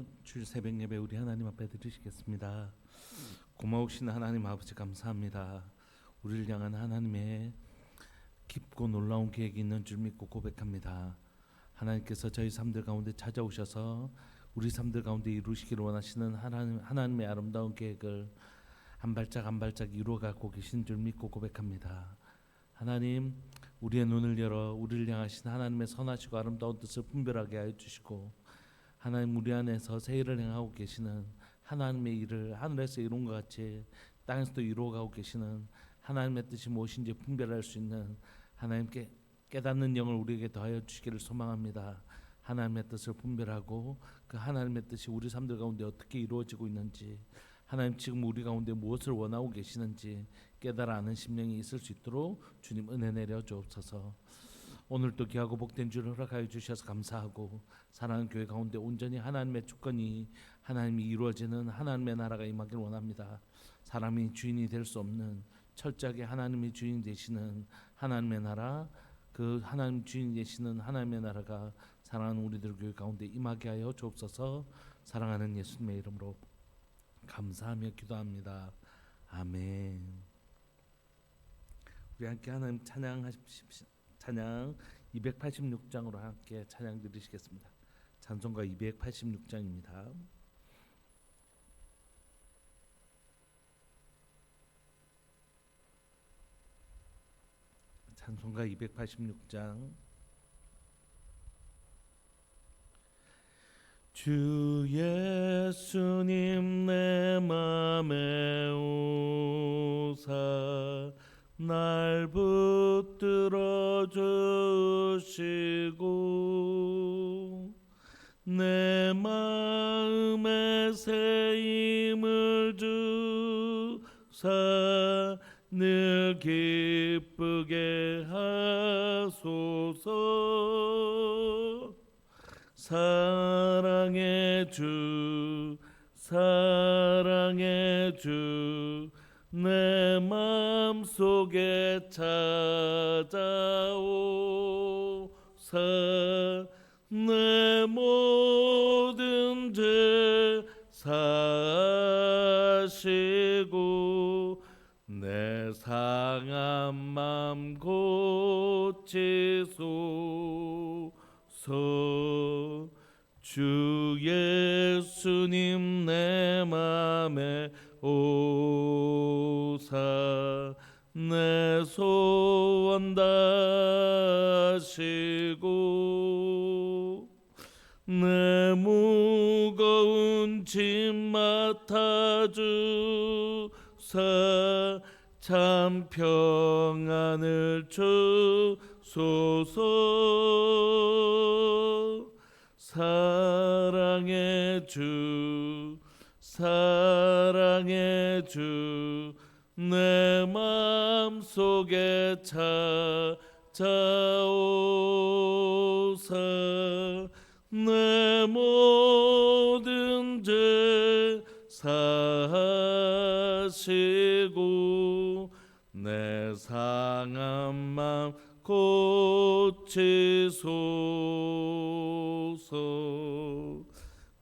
오늘 주일 새벽 예배 우리 하나님 앞에 드리시겠습니다. 고마우신 하나님 아버지 감사합니다. 우리를 향한 하나님의 깊고 놀라운 계획이 있는 줄 믿고 고백합니다. 하나님께서 저희 삶들 가운데 찾아오셔서 우리 삶들 가운데 이루시기를 원하시는 하나님의 아름다운 계획을 한 발짝 한 발짝 이루어가고 계신 줄 믿고 고백합니다. 하나님, 우리의 눈을 열어 우리를 향하신 하나님의 선하시고 아름다운 뜻을 분별하게 하여 주시고, 하나님 우리 안에서 새 일을 행하고 계시는 하나님의 일을 하늘에서 이룬 것 같이 땅에서도 이루어가고 계시는 하나님의 뜻이 무엇인지 분별할 수 있는 하나님께 깨닫는 영을 우리에게 더하여 주시기를 소망합니다. 하나님의 뜻을 분별하고 그 하나님의 뜻이 우리 삶들 가운데 어떻게 이루어지고 있는지, 하나님 지금 우리 가운데 무엇을 원하고 계시는지 깨달아 아는 심령이 있을 수 있도록 주님 은혜 내려 주옵소서. 오늘도 귀하고 복된 주를 허락하여 주셔서 감사하고, 사랑하는 교회 가운데 온전히 하나님의 주권이 하나님이 이루어지는 하나님의 나라가 임하길 원합니다. 사람이 주인이 될 수 없는 철저하게 하나님이 주인 되시는 하나님의 나라, 그 하나님 주인 되시는 하나님의 나라가 사랑하는 우리들 교회 가운데 임하게 하여 주옵소서. 사랑하는 예수님의 이름으로 감사하며 기도합니다. 아멘. 우리 함께 하나님 찬양하십시오. 찬양 286장으로 함께 찬양 드리시겠습니다. 찬송가 286장입니다. 찬송가 286장. 주 예수님 내 맘에 오사 날 붙들어 주시고, 내 마음에 새 힘을 주사 늘 기쁘게 하소서. 사랑의 주 사랑의 주 내 맘속에 찾아오사 내 모든 죄 사시고 내 상한 맘 고치소서. 주 예수님 내 맘에 오사 내 소원 다시고 내 무거운 짐 맡아주사 참 평안을 주소서. 사랑의 주 사랑의 주 내 맘속에 찾아오사 내 모든 죄 사시고 내 상한 맘 고치소서.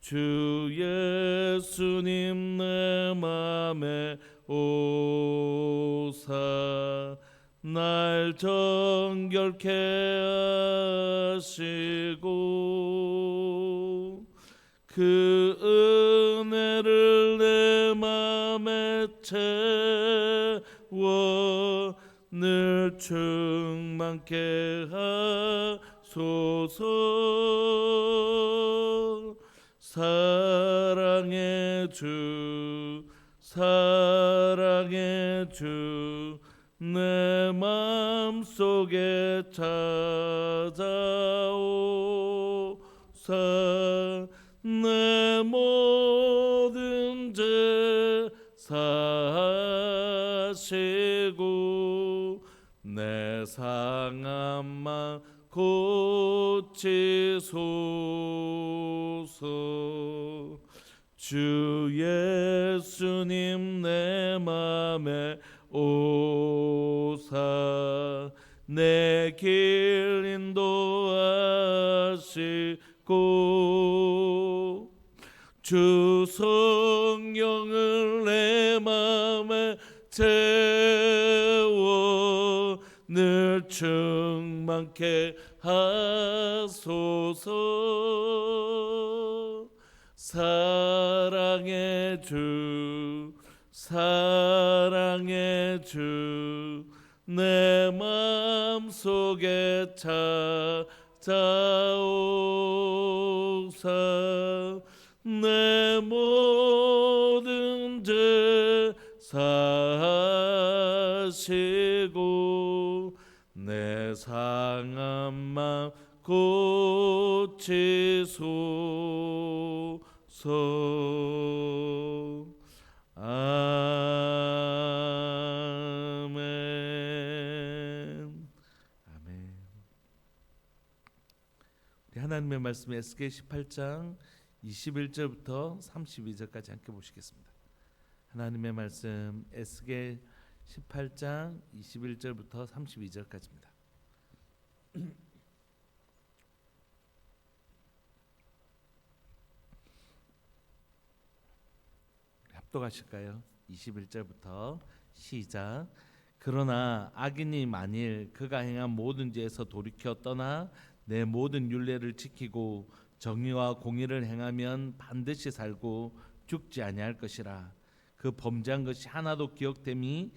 주 예수님 내 맘에 오사 날 정결케 하시고 그 은혜를 내 맘에 채워 늘 충만케 하소서. 사랑의 주 사랑의 주 내 맘속에 찾아오사 내 모든 죄 사시고 내 상한 맘 고치소서. 주 예수님 내 맘에 오사 내 길 인도하시고 주 성령을 내 맘에 채워 늘 충만케 하소서. 사랑의 주 사랑의 주 내 맘속에 찾아오사 내 모든 죄 사시고 내 상한 맘 고치소서. 아멘. 아멘. 우리 하나님의 말씀 에스겔 18장 21절부터 32절까지 함께 보시겠습니다. 하나님의 말씀 에스겔 18장 21절부터 32절까지입니다. 합독하실까요? 21절부터 시작. 그러나 악인이 만일 그가 행한 모든 죄에서 돌이켜 떠나 내 모든 율례를 지키고 정의와 공의를 행하면 반드시 살고 죽지 아니할 것이라. 그 범죄한 것이 하나도 기억됨이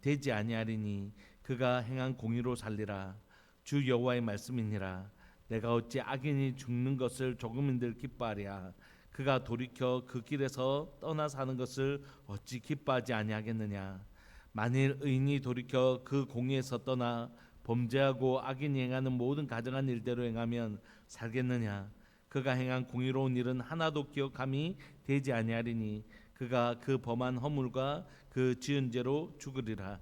되지 아니하리니 그가 행한 공의로 살리라. 주 여호와의 말씀이니라. 내가 어찌 악인이 죽는 것을 조금인들 기뻐하랴. 그가 돌이켜 그 길에서 떠나 사는 것을 어찌 기뻐하지 아니하겠느냐. 만일 의인이 돌이켜 그 공의에서 떠나 범죄하고 악인이 행하는 모든 가증한 일대로 행하면 살겠느냐. 그가 행한 공의로운 일은 하나도 기억함이 되지 아니하리니 그가 그 범한 허물과 그 지은 죄로 죽으리라.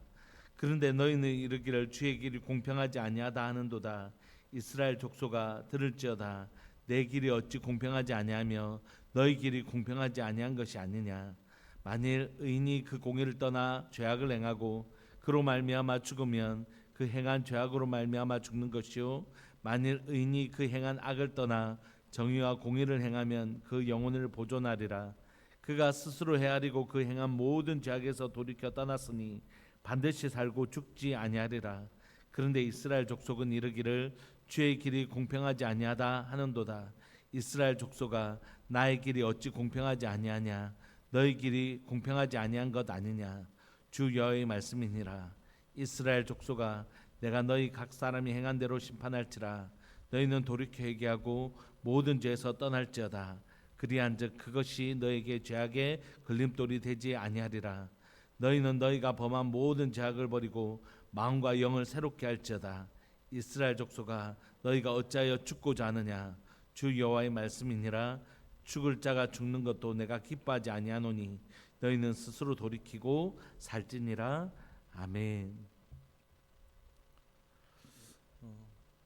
그런데 너희는 이르기를 주의 길이 공평하지 아니하다 하는도다. 이스라엘 족속아 들을지어다. 내 길이 어찌 공평하지 아니하며 너희 길이 공평하지 아니한 것이 아니냐. 만일 의인이 그 공의를 떠나 죄악을 행하고 그로 말미암아 죽으면 그 행한 죄악으로 말미암아 죽는 것이요. 만일 의인이 그 행한 악을 떠나 정의와 공의를 행하면 그 영혼을 보존하리라. 그가 스스로 헤아리고 그 행한 모든 죄악에서 돌이켜 떠났으니 반드시 살고 죽지 아니하리라. 그런데 이스라엘 족속은 이르기를 주의 길이 공평하지 아니하다 하는도다. 이스라엘 족속아 나의 길이 어찌 공평하지 아니하냐. 너희 길이 공평하지 아니한 것 아니냐. 주 여호와의 말씀이니라. 이스라엘 족속아 내가 너희 각 사람이 행한 대로 심판할지라. 너희는 돌이켜 회개하고 모든 죄에서 떠날지어다. 그리한즉 그것이 너에게 죄악의 걸림돌이 되지 아니하리라. 너희는 너희가 범한 모든 죄악을 버리고 마음과 영을 새롭게 할지어다. 이스라엘 족속아 너희가 어찌하여 죽고자 하느냐. 주 여호와의 말씀이니라. 죽을 자가 죽는 것도 내가 기뻐하지 아니하노니 너희는 스스로 돌이키고 살지니라. 아멘.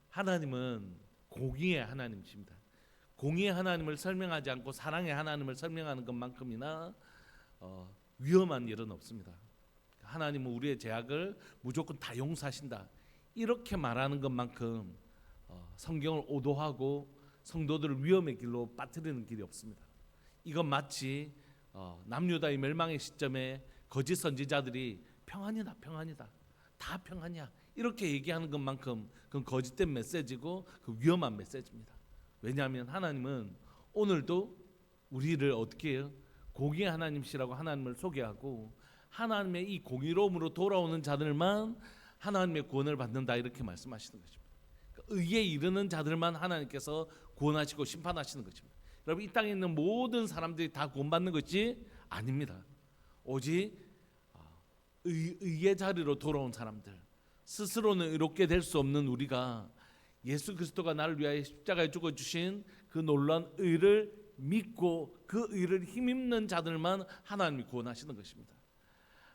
하나님은 공의의 하나님이십니다. 공의의 하나님을 설명하지 않고 사랑의 하나님을 설명하는 것만큼이나 위험한 일은 없습니다. 하나님은 우리의 죄악을 무조건 다 용서하신다 이렇게 말하는 것만큼 성경을 오도하고 성도들을 위험의 길로 빠뜨리는 길이 없습니다. 이건 마치 남유다의 멸망의 시점에 거짓 선지자들이 평안이다 평안이다 다 평안이야 이렇게 얘기하는 것만큼 그건 거짓된 메시지고 그 위험한 메시지입니다. 왜냐하면 하나님은 오늘도 우리를 어떻게 해요? 공의의 하나님이시라고 하나님을 소개하고 하나님의 이 공의로움으로 돌아오는 자들만 하나님의 구원을 받는다 이렇게 말씀하시는 것입니다. 의에 이르는 자들만 하나님께서 구원하시고 심판하시는 것입니다. 여러분 이 땅에 있는 모든 사람들이 다 구원받는 것이 아닙니다. 오직 의의 자리로 돌아온 사람들, 스스로는 의롭게 될 수 없는 우리가 예수 그리스도가 나를 위하여 십자가에 죽어주신 그 놀라운 의를 믿고 그 의를 힘입는 자들만 하나님이 구원하시는 것입니다.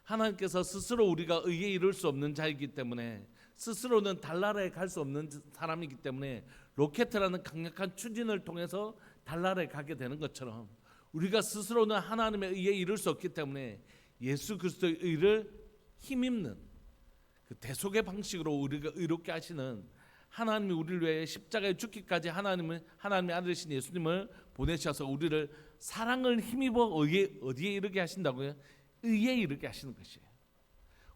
하나님께서 스스로 우리가 의에 이룰 수 없는 자이기 때문에 스스로는 달나라에 갈 수 없는 사람이기 때문에 로켓이라는 강력한 추진을 통해서 달나라에 가게 되는 것처럼 우리가 스스로는 하나님의 의에 이룰 수 없기 때문에 예수 그리스도의 의를 힘입는 그 대속의 방식으로 우리가 의롭게 하시는 하나님이 우리를 위해 십자가에 죽기까지 하나님의 아들이신 예수님을 보내셔서 우리를 사랑을 힘입어 어디에 이르게 하신다고요? 의에 이르게 하시는 것이에요.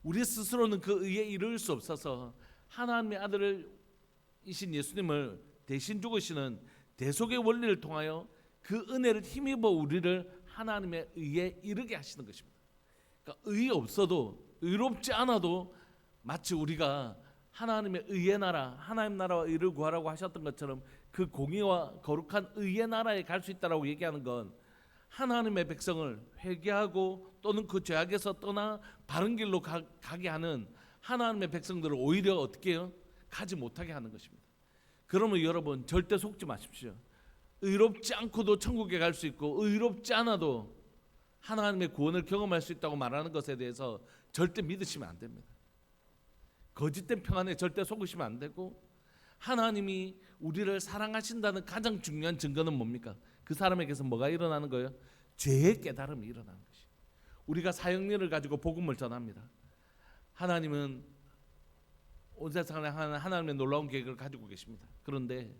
우리 스스로는 그 의에 이를 수 없어서 하나님의 아들이신 예수님을 대신 죽으시는 대속의 원리를 통하여 그 은혜를 힘입어 우리를 하나님의 의에 이르게 하시는 것입니다. 그러니까 의이 없어도, 의롭지 않아도 마치 우리가 하나님의 의의 나라, 하나님 나라와 의를 구하라고 하셨던 것처럼 그 공의와 거룩한 의의 나라에 갈 수 있다라고 얘기하는 건 하나님의 백성을 회개하고 또는 그 죄악에서 떠나 바른 길로 가게 하는 하나님의 백성들을 오히려 어떻게 해요? 가지 못하게 하는 것입니다. 그러면 여러분 절대 속지 마십시오. 의롭지 않고도 천국에 갈 수 있고 의롭지 않아도 하나님의 구원을 경험할 수 있다고 말하는 것에 대해서 절대 믿으시면 안 됩니다. 거짓된 평안에 절대 속으시면 안 되고, 하나님이 우리를 사랑하신다는 가장 중요한 증거는 뭡니까? 그 사람에게서 뭐가 일어나는 거예요? 죄의 깨달음이 일어나는 것이. 우리가 사형리를 가지고 복음을 전합니다. 하나님은 온 세상에 하나님의 놀라운 계획을 가지고 계십니다. 그런데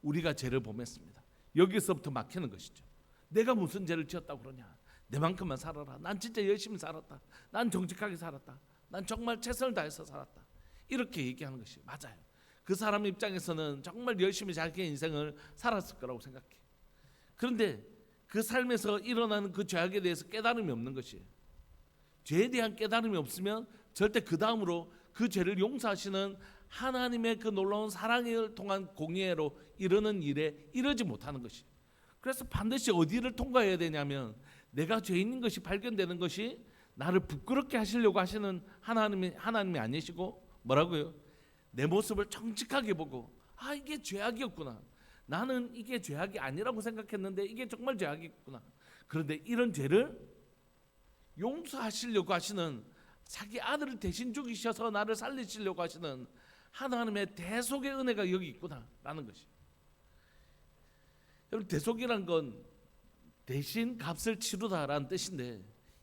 우리가 죄를 범했습니다. 여기서부터 막히는 것이죠. 내가 무슨 죄를 지었다고 그러냐? 내만큼만 살아라. 난 진짜 열심히 살았다. 난 정직하게 살았다. 난 정말 최선을 다해서 살았다. 이렇게 얘기하는 것이 맞아요. 그 사람 입장에서는 정말 열심히 자기의 인생을 살았을 거라고 생각해. 그런데 그 삶에서 일어나는 그 죄악에 대해서 깨달음이 없는 것이에요. 죄에 대한 깨달음이 없으면 절대 그 다음으로 그 죄를 용서하시는 하나님의 그 놀라운 사랑을 통한 공의로 이르는 일에 이르지 못하는 것이. 그래서 반드시 어디를 통과해야 되냐면, 내가 죄인인 것이 발견되는 것이 나를 부끄럽게 하시려고 하시는 하나님이 아니시고, 뭐라고요? 내 모습을 정직하게 보고, 아, 이게 죄악이었구나. 나는 이게 죄악이 아니라고 생각했는데 이게 정말 죄악이구나. 그런데 이런 죄를 용서하시려고 하시는, 자기 아들을 대신 죽이셔서 나를 살리시려고 하시는 하나님의 대속의 은혜가 여기 있구나라는 것이. 여러분, 대속이란 건 대신 값을 치르다라는 뜻인데,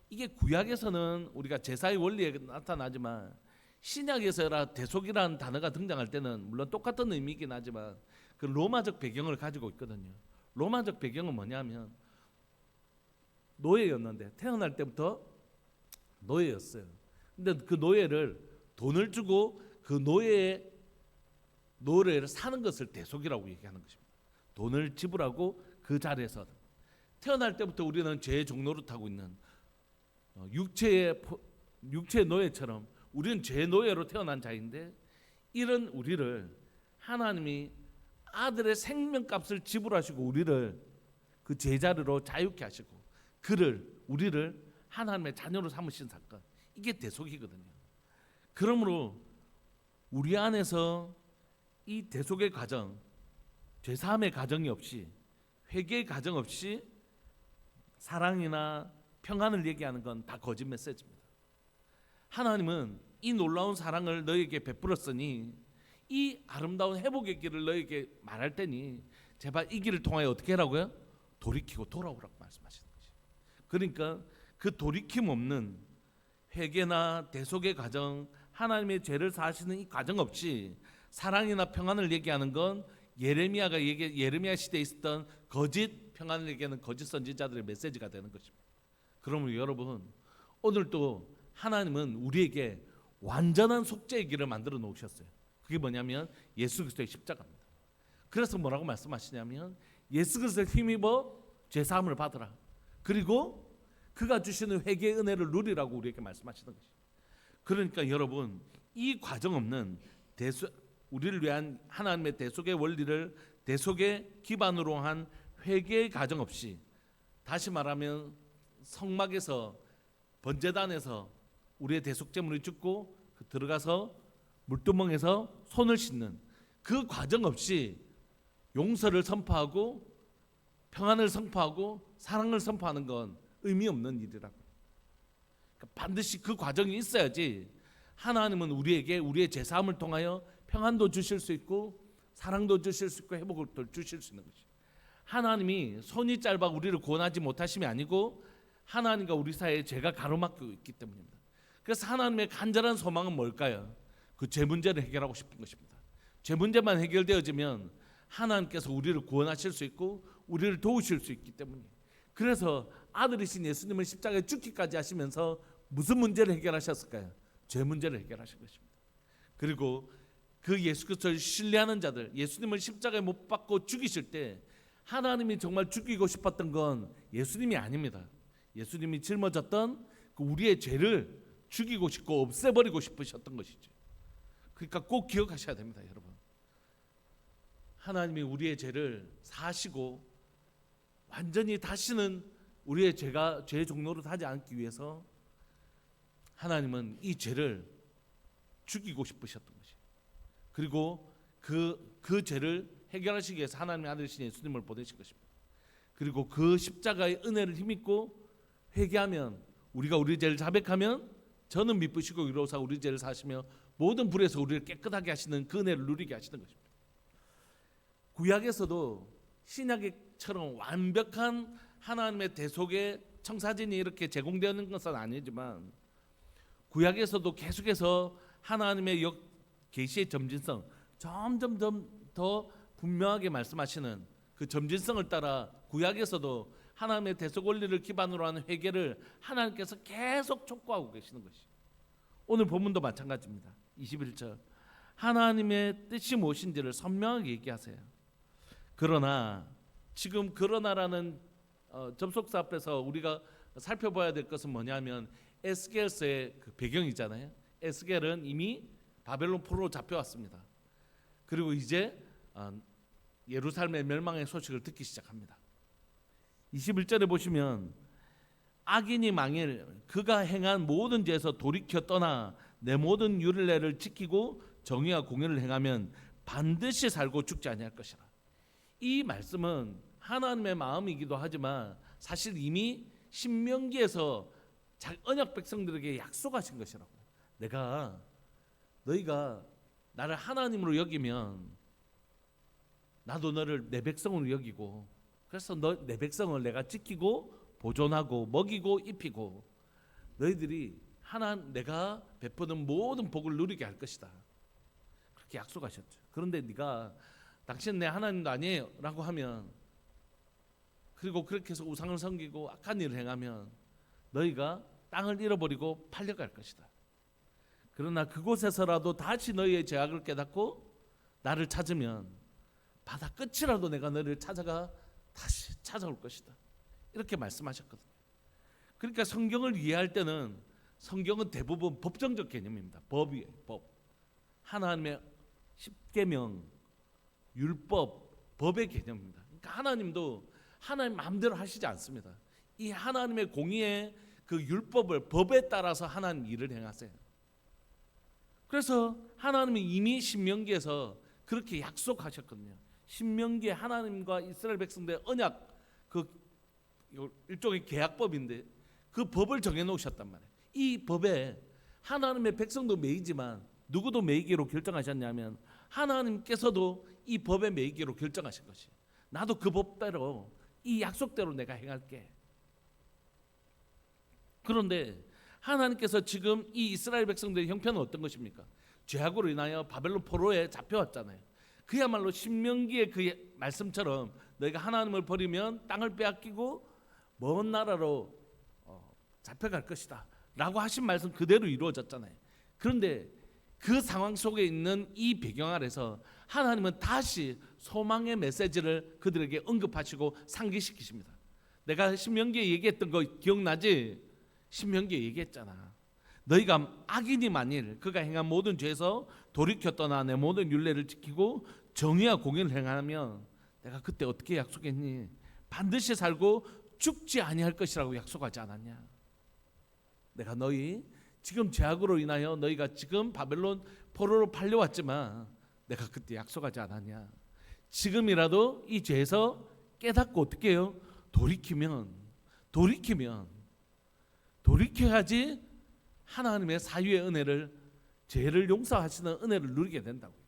이게 구약에서는 우리가 제사의 원리에 나타나지만 신약에서라 대속이라는 단어가 등장할 때는 물론 똑같은 의미이긴 하지만 그 로마적 배경을 가지고 있거든요. 로마적 배경은 뭐냐면 노예였는데, 태어날 때부터 노예였어요. 근데 그 노예를 돈을 주고 그 노예를 사는 것을 대속이라고 얘기하는 것입니다. 돈을 지불하고 그 자리에서 태어날 때부터 우리는 죄의 종로를 타고 있는 육체의 노예처럼 우리는 죄의 노예로 태어난 자인데, 이런 우리를 하나님이 아들의 생명값을 지불하시고 우리를 그 제자리로 자유케 하시고 우리를 하나님의 자녀로 삼으신 사건, 이게 대속이거든요. 그러므로 우리 안에서 이 대속의 과정, 죄사함의 과정이 없이, 회개의 과정 없이 사랑이나 평안을 얘기하는 건 다 거짓 메시지입니다. 하나님은 이 놀라운 사랑을 너에게 베풀었으니 이 아름다운 회복의 길을 너에게 말할 테니 제발 이 길을 통하여 어떻게 하라고요? 돌이키고 돌아오라고 말씀하시는 것이. 그러니까 그 돌이킴 없는 회개나 대속의 과정, 하나님의 죄를 사하시는 이 과정 없이 사랑이나 평안을 얘기하는 건 예레미야 시대에 있었던 거짓 평안을 얘기하는 거짓 선지자들의 메시지가 되는 것입니다. 그러면 여러분, 오늘도 하나님은 우리에게 완전한 속죄의 길을 만들어 놓으셨어요. 그게 뭐냐면 예수 그리스도의 십자가입니다. 그래서 뭐라고 말씀하시냐면, 예수 그리스도를 힘입어 죄사함을 받으라. 그리고 그가 주시는 회개의 은혜를 누리라고 우리에게 말씀하시는 것이죠. 그러니까 여러분, 이 과정 없는 우리를 위한 하나님의 대속의 원리를 대속의 기반으로 한 회개의 과정 없이, 다시 말하면 성막에서 번제단에서 우리의 대속제물이 죽고 들어가서 물두멍에서 손을 씻는 그 과정 없이 용서를 선포하고 평안을 선포하고 사랑을 선포하는 건 의미 없는 일이라고. 그러니까 반드시 그 과정이 있어야지 하나님은 우리에게 우리의 죄사함을 통하여 평안도 주실 수 있고 사랑도 주실 수 있고 회복을 주실 수 있는 것이. 하나님이 손이 짧아 우리를 구원하지 못하심이 아니고 하나님과 우리 사이에 죄가 가로막히고 있기 때문입니다. 그래서 하나님의 간절한 소망은 뭘까요? 그 죄 문제를 해결하고 싶은 것입니다. 죄 문제만 해결되어지면 하나님께서 우리를 구원하실 수 있고 우리를 도우실 수 있기 때문에, 그래서 아들이신 예수님을 십자가에 죽기까지 하시면서 무슨 문제를 해결하셨을까요? 죄 문제를 해결하신 것입니다. 그리고 그 예수 그리스도를 신뢰하는 자들, 예수님을 십자가에 못 박고 죽이실 때 하나님이 정말 죽이고 싶었던 건 예수님이 아닙니다. 예수님이 짊어졌던 그 우리의 죄를 죽이고 싶고 없애버리고 싶으셨던 것이죠. 그러니까 꼭 기억하셔야 됩니다, 여러분. 하나님이 우리의 죄를 사시고 완전히 다시는 우리의 죄의 종로로 하지 않기 위해서 하나님은 이 죄를 죽이고 싶으셨던 것이에요. 그리고 그 죄를 해결하시기 위해서 하나님의 아들이신 예수님을 보내신 것입니다. 그리고 그 십자가의 은혜를 힘입고 회개하면, 우리가 우리 죄를 자백하면 저는 미쁘시고 위로사 우리 죄를 사시며 모든 불에서 우리를 깨끗하게 하시는 그 은혜를 누리게 하시는 것입니다. 구약에서도 신약처럼 완벽한 하나님의 대속의 청사진이 이렇게 제공되는 것은 아니지만 구약에서도 계속해서 하나님의 계시의 점진성, 점점 더 분명하게 말씀하시는 그 점진성을 따라 구약에서도 하나님의 대속 원리를 기반으로 하는 회개를 하나님께서 계속 촉구하고 계시는 것이. 오늘 본문도 마찬가지입니다. 21절 하나님의 뜻이 무엇인지를 선명하게 얘기하세요. 그러나 지금 그러나라는 접속사 앞에서 우리가 살펴봐야 될 것은 뭐냐면 에스겔서의 그 배경이잖아요. 에스겔은 이미 바벨론 포로로 잡혀왔습니다. 그리고 이제 예루살렘의 멸망의 소식을 듣기 시작합니다. 21절에 보시면 악인이 망일 그가 행한 모든 죄에서 돌이켜 떠나 내 모든 율례를 지키고 정의와 공의를 행하면 반드시 살고 죽지 아니할 것이라. 이 말씀은 하나님의 마음이기도 하지만 사실 이미 신명기에서 언약 백성들에게 약속하신 것이라고. 너희가 나를 하나님으로 여기면 나도 너를 내 백성으로 여기고, 그래서 내 백성을 내가 지키고 보존하고 먹이고 입히고 너희들이 내가 베푸는 모든 복을 누리게 할 것이다. 그렇게 약속하셨죠. 그런데 네가 당신 내 하나님도 아니에요 라고 하면, 그리고 그렇게 해서 우상을 섬기고 악한 일을 행하면 너희가 땅을 잃어버리고 팔려갈 것이다. 그러나 그곳에서라도 다시 너희의 죄악을 깨닫고 나를 찾으면 바다 끝이라도 내가 너를 다시 찾아올 것이다. 이렇게 말씀하셨거든요. 그러니까 성경을 이해할 때는 성경은 대부분 법정적 개념입니다. 법이에요. 법. 하나님의 십계명, 율법, 법의 개념입니다. 그러니까 하나님도 하나님 마음대로 하시지 않습니다. 이 하나님의 공의의 그 율법을, 법에 따라서 하나님 일을 행하세요. 그래서 하나님이 이미 신명기에서 그렇게 약속하셨거든요. 신명기에 하나님과 이스라엘 백성들의 언약, 그 일종의 계약법인데 그 법을 정해놓으셨단 말이에요. 이 법에 하나님의 백성도 매이지만 누구도 매이기로 결정하셨냐면 하나님께서도 이 법에 매이기로 결정하신 것이. 나도 그 법대로 이 약속대로 내가 행할게. 그런데 하나님께서 지금 이 이스라엘 백성들의 형편은 어떤 것입니까? 죄악으로 인하여 바벨론 포로에 잡혀왔잖아요. 그야말로 신명기의 그 말씀처럼 너희가 하나님을 버리면 땅을 빼앗기고 먼 나라로 잡혀갈 것이다 라고 하신 말씀 그대로 이루어졌잖아요. 그런데 그 상황 속에 있는 이 배경 아래서 하나님은 다시 소망의 메시지를 그들에게 언급하시고 상기시키십니다. 내가 신명기에 얘기했던 거 기억나지? 신명기에 얘기했잖아. 너희가 악인이 만일 그가 행한 모든 죄에서 돌이켜 떠나 내 모든 율례를 지키고 정의와 공의를 행하면 내가 그때 어떻게 약속했니? 반드시 살고 죽지 아니할 것이라고 약속하지 않았냐? 내가 너희 지금 죄악으로 인하여 너희가 지금 바벨론 포로로 팔려왔지만 내가 그때 약속하지 않았냐? 지금이라도 이 죄에서 깨닫고 어떻게 해요? 돌이켜야지 하나님의 사유의 은혜를, 죄를 용서하시는 은혜를 누리게 된다고요.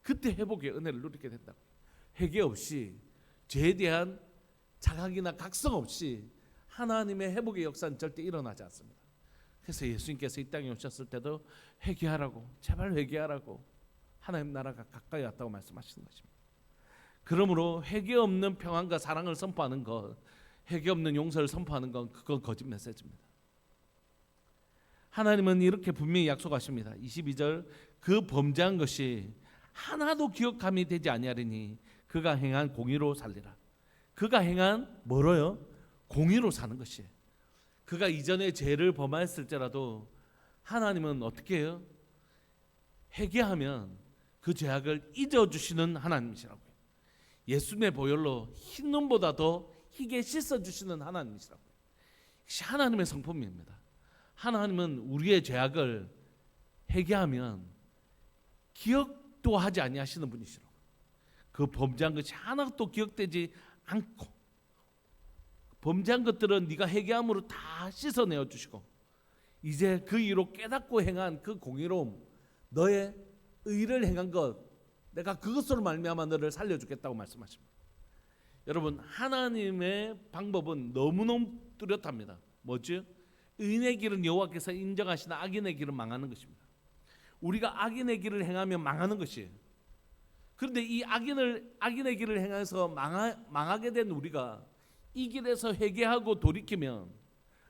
그때 회복의 은혜를 누리게 된다고요. 회개 없이, 죄에 대한 자각이나 각성 없이 하나님의 회복의 역사는 절대 일어나지 않습니다. 그래서 예수님께서 이 땅에 오셨을 때도 회개하라고, 제발 회개하라고, 하나님 나라가 가까이 왔다고 말씀하시는 것입니다. 그러므로 회개 없는 평안과 사랑을 선포하는 것, 회개 없는 용서를 선포하는 건 그건 거짓 메시지입니다. 하나님은 이렇게 분명히 약속하십니다. 22절 그 범죄한 것이 하나도 기억함이 되지 아니하리니 그가 행한 공의로 살리라. 그가 행한 뭐로요? 공의로 사는 것이에요. 그가 이전에 죄를 범하였을지라도 하나님은 어떻게 해요? 회개하면 그 죄악을 잊어주시는 하나님이시라고요. 예수님의 보혈로 흰 눈보다 더 희게 씻어주시는 하나님이시라고요. 이것이 하나님의 성품입니다. 하나님은 우리의 죄악을 회개하면 기억도 하지 아니하시는 분이시라고요. 그 범죄한 것이 하나도 기억되지 않고 범죄한 것들은 네가 회개함으로 다 씻어내어 주시고 이제 그 이로 깨닫고 행한 그 공의로움, 너의 의를 행한 것, 내가 그것으로 말미암아 너를 살려주겠다고 말씀하십니다. 여러분, 하나님의 방법은 너무너무 뚜렷합니다. 뭐죠? 의인의 길은 여호와께서 인정하시나 악인의 길은 망하는 것입니다. 우리가 악인의 길을 행하면 망하는 것이에요. 그런데 이 악인의 길을 행해서 망하게 된 우리가 이 길에서 회개하고 돌이키면,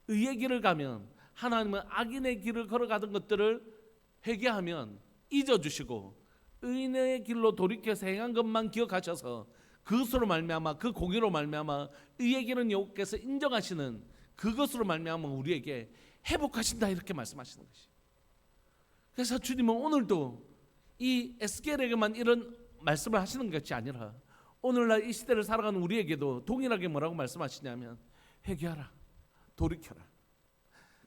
의의 길을 가면 하나님은 악인의 길을 걸어가던 것들을 회개하면 잊어주시고 의인의 길로 돌이켜서 행한 것만 기억하셔서 그것으로 말미암아, 그 공의로 말미암아 의의 길은 여호와께서 인정하시는 그것으로 말미암아 우리에게 회복하신다, 이렇게 말씀하시는 것이. 그래서 주님은 오늘도 이 에스겔에게만 이런 말씀을 하시는 것이 아니라 오늘날 이 시대를 살아가는 우리에게도 동일하게 뭐라고 말씀하시냐면 회개하라, 돌이켜라.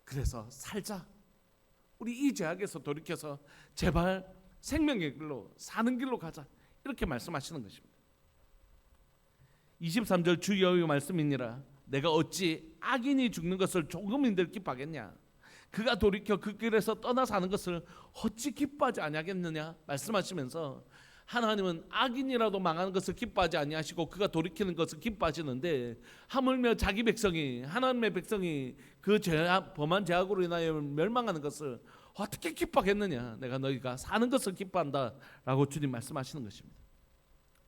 그래서 살자. 우리 이 죄악에서 돌이켜서 제발 생명의 길로, 사는 길로 가자, 이렇게 말씀하시는 것입니다. 23절 주 여호와의 말씀이니라. 내가 어찌 악인이 죽는 것을 조금인들 기뻐하겠냐? 그가 돌이켜 그 길에서 떠나 사는 것을 어찌 기뻐하지 아니하겠느냐? 말씀하시면서 하나님은 악인이라도 망하는 것을 기뻐하지 아니하시고 그가 돌이키는 것을 기뻐하시는데, 하물며 자기 백성이, 하나님의 백성이 그 범한 죄악으로 인하여 멸망하는 것을 어떻게 기뻐하겠느냐? 내가 너희가 사는 것을 기뻐한다라고 주님 말씀하시는 것입니다.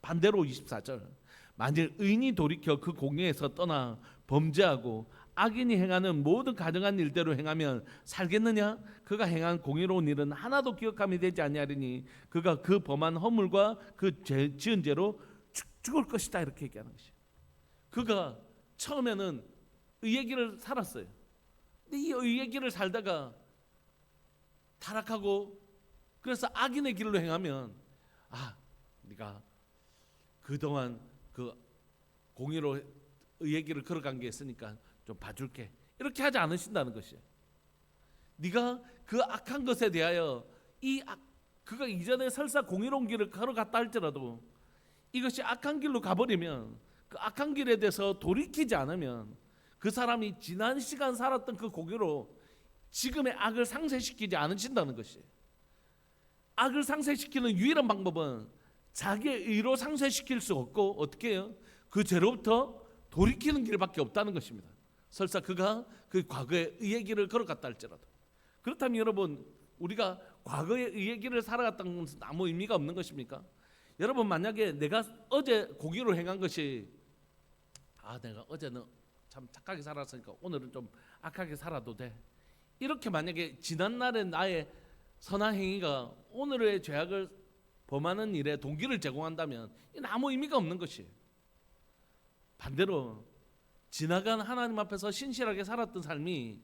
반대로 24절 만일 의인이 돌이켜 그 공의에서 떠나 범죄하고 악인이 행하는 모든 가증한 일대로 행하면 살겠느냐? 그가 행한 공의로운 일은 하나도 기억함이 되지 아니하리니 그가 그 범한 허물과 그 지은 죄로 죽을 것이다, 이렇게 얘기하는 것이에요. 그가 처음에는 의의 길을 살았어요. 근데 이 의의 길을 살다가 타락하고 그래서 악인의 길로 행하면 네가 그동안 그 공의로 의의 길을 걸어간 게 있으니까 좀 봐줄게, 이렇게 하지 않으신다는 것이에요. 네가 그 악한 것에 대하여 그가 이전에 설사 공의로운 길을 걸어갔다 할지라도 이것이 악한 길로 가버리면, 그 악한 길에 대해서 돌이키지 않으면 그 사람이 지난 시간 살았던 그 공의로 지금의 악을 상쇄시키지 않으신다는 것이에요. 악을 상쇄시키는 유일한 방법은 자기의 의로 상쇄시킬 수 없고 어떻게 해요? 그 죄로부터 돌이키는 길밖에 없다는 것입니다. 설사 그가 그 과거의 의의 길을 걸어갔다 할지라도. 그렇다면 여러분, 우리가 과거의 의의 길을 살아갔다는 것은 아무 의미가 없는 것입니까? 여러분, 만약에 내가 어제 공의로 행한 것이 내가 어제는 참 착하게 살았으니까 오늘은 좀 악하게 살아도 돼, 이렇게 만약에 지난날의 나의 선한 행위가 오늘의 죄악을 범하는 일에 동기를 제공한다면 이는 아무 의미가 없는 것이에요. 반대로 지나간 하나님 앞에서 신실하게 살았던 삶이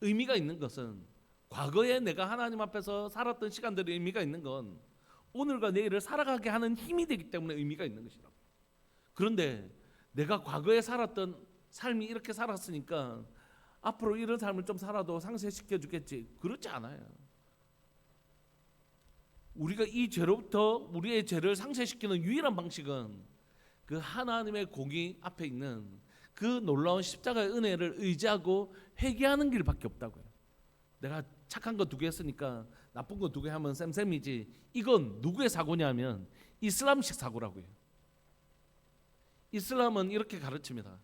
의미가 있는 것은, 과거에 내가 하나님 앞에서 살았던 시간들의 의미가 있는 건 오늘과 내일을 살아가게 하는 힘이 되기 때문에 의미가 있는 것이라고. 그런데 내가 과거에 살았던 삶이 이렇게 살았으니까 앞으로 이런 삶을 좀 살아도 상쇄시켜 주겠지, 그렇지 않아요. 우리가 이 죄로부터 우리의 죄를 상쇄시키는 유일한 방식은 그 하나님의 공의 앞에 있는 그 놀라운 십자가의 은혜를 의지하고 회개하는 길밖에 없다고요. 내가 착한 거 2개 했으니까 나쁜 거 2개 하면 쌤쌤이지, 이건 누구의 사고냐면 이슬람식 사고라고요. 이슬람은 이렇게 가르칩니다.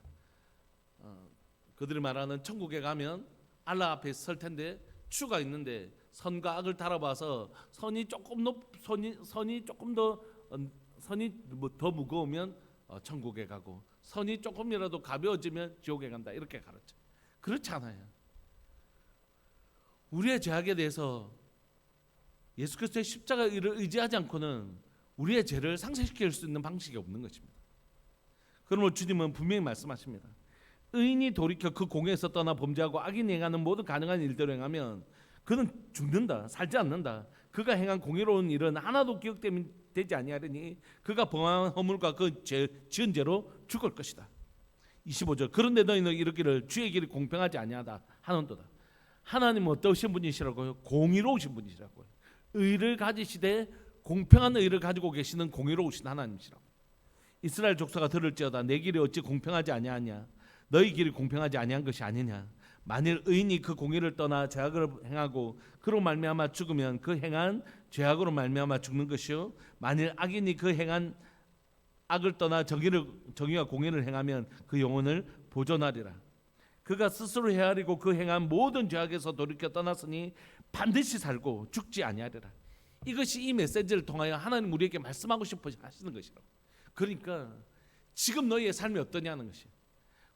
그들이 말하는 천국에 가면 알라 앞에 설 텐데 추가 있는데 선과 악을 달아봐서 선이 조금 더 무거우면 천국에 가고 선이 조금이라도 가벼워지면 지옥에 간다 이렇게 가르쳐. 그렇지 않아요. 우리의 죄악에 대해서 예수 그리스도의 십자가를 의지하지 않고는 우리의 죄를 상쇄시킬 수 있는 방식이 없는 것입니다. 그러므로 주님은 분명히 말씀하십니다. 의인이 돌이켜 그 공에서 떠나 범죄하고 악인이 행하는 모든 가능한 일대로 행하면 그는 죽는다, 살지 않는다. 그가 행한 공의로운 일은 하나도 기억되지 아니하리니 그가 범한 허물과 그 지은 죄로 죽을 것이다. 25절 그런데 너희는 이르기를 주의 길이 공평하지 아니하다 하는도다. 하나님은 어떠신 분이시라고요? 공의로우신 분이시라고요. 의를 가지시되 공평한 의를 가지고 계시는 공의로우신 하나님이시라고. 이스라엘 족속아 들을지어다 내 길이 어찌 공평하지 아니하냐 너희 길이 공평하지 아니한 것이 아니냐. 만일 의인이 그 공의를 떠나 죄악을 행하고 그로 말미암아 죽으면 그 행한 죄악으로 말미암아 죽는 것이요 만일 악인이 그 행한 악을 떠나 정의와 공의를 행하면 그 영혼을 보존하리라. 그가 스스로 헤아리고 그 행한 모든 죄악에서 돌이켜 떠났으니 반드시 살고 죽지 아니하리라. 이것이 이 메시지를 통하여 하나님 우리에게 말씀하고 싶어 하시는 것이라고. 그러니까 지금 너희의 삶이 어떠냐는 것이,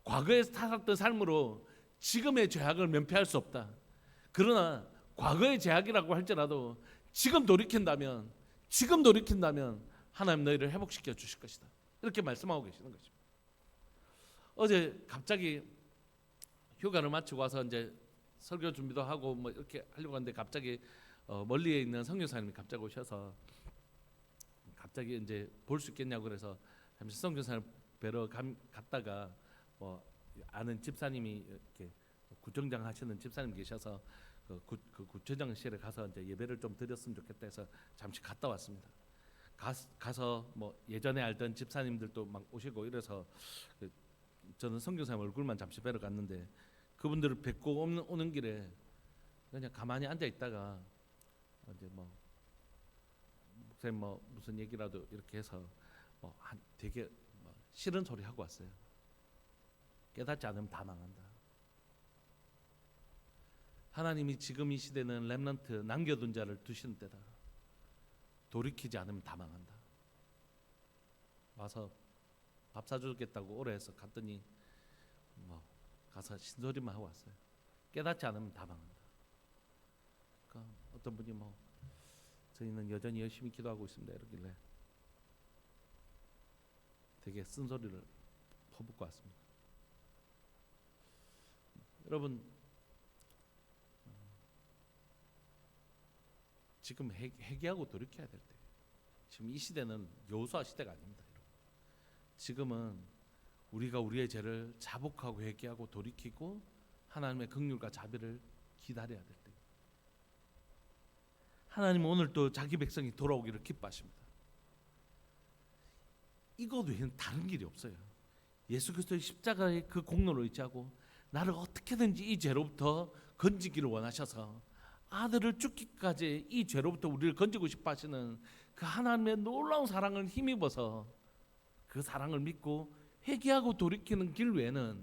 과거에 살았던 삶으로 지금의 죄악을 면피할 수 없다. 그러나 과거의 죄악이라고 할지라도 지금 돌이킨다면 하나님 너희를 회복시켜 주실 것이다. 이렇게 말씀하고 계시는 것입니다. 어제 갑자기 휴가를 마치고 와서 이제 설교 준비도 하고 뭐 이렇게 하려고 하는데 갑자기 멀리에 있는 선교사님이 갑자기 오셔서 갑자기 이제 볼 수 있겠냐고 그래서 잠시 선교사님 뵈러 갔다가 뭐 아는 집사님이 이렇게 구청장 하시는 집사님 계셔서 그 구청장실에 가서 이제 예배를 좀 드렸으면 좋겠다 해서 잠시 갔다 왔습니다. 가서 뭐 예전에 알던 집사님들도 막 오시고 이래서 저는 선교사님 얼굴만 잠시 뵈러 갔는데 그분들을 뵙고 오는 길에 그냥 가만히 앉아 있다가 이제 뭐 목사님 뭐 무슨 얘기라도 이렇게 해서 뭐 되게 뭐 싫은 소리 하고 왔어요. 깨닫지 않으면 다 망한다. 하나님이 지금 이 시대는 렘넌트 남겨둔 자를 두시는 때다. 돌이키지 않으면 다 망한다. 와서 밥 사주겠다고 오래 해서 갔더니 뭐 가서 신소리만 하고 왔어요. 깨닫지 않으면 다 망한다. 그러니까 어떤 분이 뭐 저희는 여전히 열심히 기도하고 있습니다 이러길래 되게 쓴소리를 퍼붓고 왔습니다. 여러분 지금 회개하고 돌이켜야 될 때, 지금 이 시대는 여호수아 시대가 아닙니다. 지금은 우리가 우리의 죄를 자복하고 회개하고 돌이키고 하나님의 긍휼과 자비를 기다려야 될 때, 하나님은 오늘도 자기 백성이 돌아오기를 기뻐하십니다. 이것 외에는 다른 길이 없어요. 예수 그리스도의 십자가의 그 공로를 의지하고 나를 어떻게든지 이 죄로부터 건지기를 원하셔서 아들을 죽기까지 이 죄로부터 우리를 건지고 싶어 하시는 그 하나님의 놀라운 사랑을 힘입어서 그 사랑을 믿고 회개하고 돌이키는 길 외에는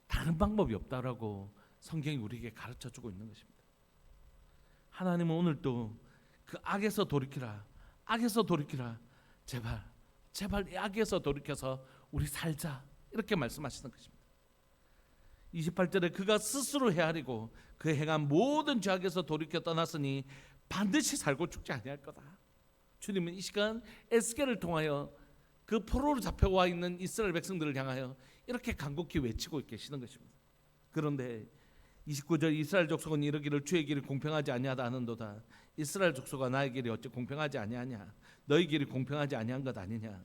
다른 방법이 없다라고 성경이 우리에게 가르쳐주고 있는 것입니다. 하나님은 오늘도 그 악에서 돌이키라, 악에서 돌이키라, 제발 이 악에서 돌이켜서 우리 살자 이렇게 말씀하시는 것입니다. 28절에 그가 스스로 헤아리고 그 행한 모든 죄악에서 돌이켜 떠났으니 반드시 살고 죽지 아니할 거다. 주님은 이 시간 에스겔을 통하여 그 포로로 잡혀와 있는 이스라엘 백성들을 향하여 이렇게 간곡히 외치고 계시는 것입니다. 그런데 29절 이스라엘 족속은 이르기를 주의 길이 공평하지 아니하다 하는도다. 이스라엘 족속아 나의 길이 어찌 공평하지 아니하냐 너희 길이 공평하지 아니한 것 아니냐.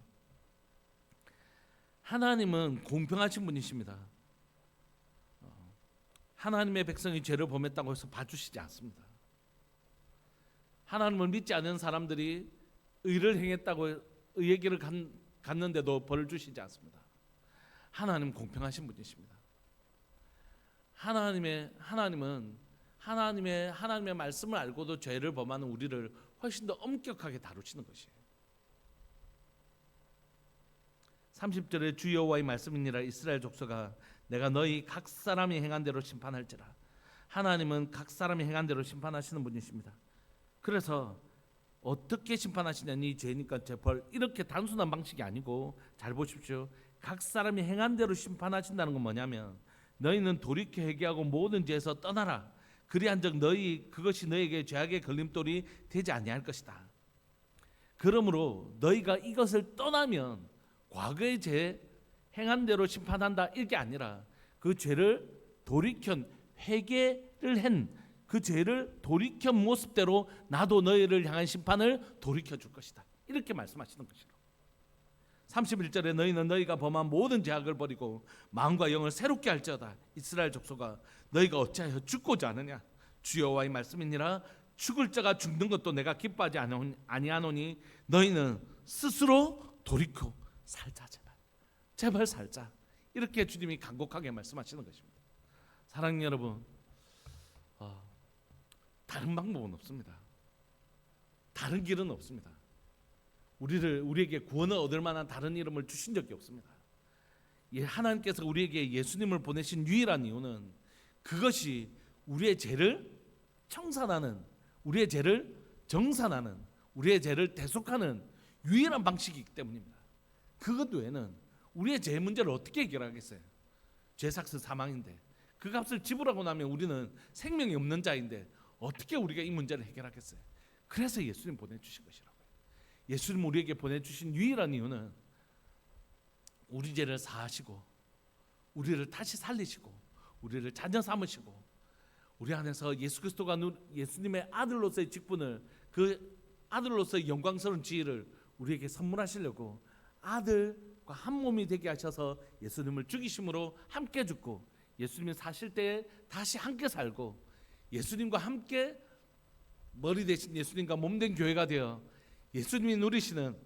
하나님은 공평하신 분이십니다. 하나님의 백성이 죄를 범했다고 해서 봐주시지 않습니다. 하나님을 믿지 않는 사람들이 의를 행했다고 의의 길을 갔는데도 벌을 주시지 않습니다. 하나님은 공평하신 분이십니다. 하나님의 말씀을 알고도 죄를 범하는 우리를 훨씬 더 엄격하게 다루시는 것이에요. 30절에 주 여호와의 말씀이니라 이스라엘 족속아 내가 너희 각 사람이 행한 대로 심판할지라. 하나님은 각 사람이 행한 대로 심판하시는 분이십니다. 그래서 어떻게 심판하시냐니 죄니까 죄벌 이렇게 단순한 방식이 아니고 잘 보십시오. 각 사람이 행한 대로 심판하신다는 건 뭐냐면 너희는 돌이켜 회개하고 모든 죄에서 떠나라. 그리한즉 그것이 너희에게 죄악의 걸림돌이 되지 아니할 것이다. 그러므로 너희가 이것을 떠나면 과거의 죄 행한 대로 심판한다 이게 아니라 그 죄를 돌이켜 회개를 한 그 죄를 돌이켜 모습대로 나도 너희를 향한 심판을 돌이켜 줄 것이다. 이렇게 말씀하시는 것이로. 31절에 너희는 너희가 범한 모든 죄악을 버리고 마음과 영을 새롭게 할지어다. 이스라엘 족속아 너희가 어찌하여 죽고자 하느냐. 주 여호와의 말씀이니라. 죽을 자가 죽는 것도 내가 기뻐하지 아니하노니 너희는 스스로 돌이켜 살자. 제발 살자. 이렇게 주님이 간곡하게 말씀하시는 것입니다. 사랑하는 여러분, 다른 방법은 없습니다. 다른 길은 없습니다. 우리에게 구원을 얻을 만한 다른 이름을 주신 적이 없습니다. 하나님께서 우리에게 예수님을 보내신 유일한 이유는 그것이 우리의 죄를 청산하는, 우리의 죄를 정산하는, 우리의 죄를 대속하는 유일한 방식이기 때문입니다. 그것 외에는 우리의 죄 문제를 어떻게 해결하겠어요? 죄삭스 사망인데 그 값을 지불하고 나면 우리는 생명이 없는 자인데 어떻게 우리가 이 문제를 해결하겠어요? 그래서 예수님 보내주신 것이라고요. 예수님 우리에게 보내주신 유일한 이유는 우리 죄를 사하시고 우리를 다시 살리시고 우리를 자녀 삼으시고 우리 안에서 예수 그리스도가 예수님의 아들로서의 직분을, 그 아들로서의 영광스러운 지위를 우리에게 선물하시려고 아들과 한 몸이 되게 하셔서 예수님을 죽이심으로 함께 죽고 예수님이 사실 때에 다시 함께 살고 예수님과 함께 머리 대신 예수님과 몸된 교회가 되어 예수님이 누리시는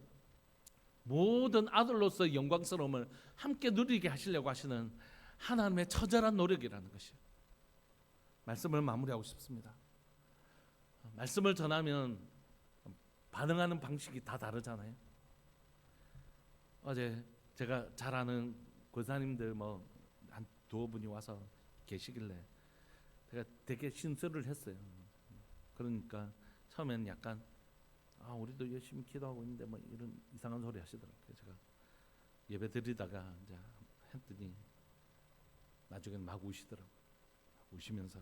모든 아들로서의 영광스러움을 함께 누리게 하시려고 하시는 하나님의 처절한 노력이라는 것이에요. 말씀을 마무리하고 싶습니다. 말씀을 전하면 반응하는 방식이 다 다르잖아요. 어제 제가 잘 아는 권사님들 한 두어 분이 와서 계시길래 제가 되게 신설을 했어요. 그러니까 처음엔 약간 우리도 열심히 기도하고 있는데 이런 이상한 소리 하시더라고요. 제가 예배 드리다가 이제 했더니 나중엔 막 우시더라고요. 우시면서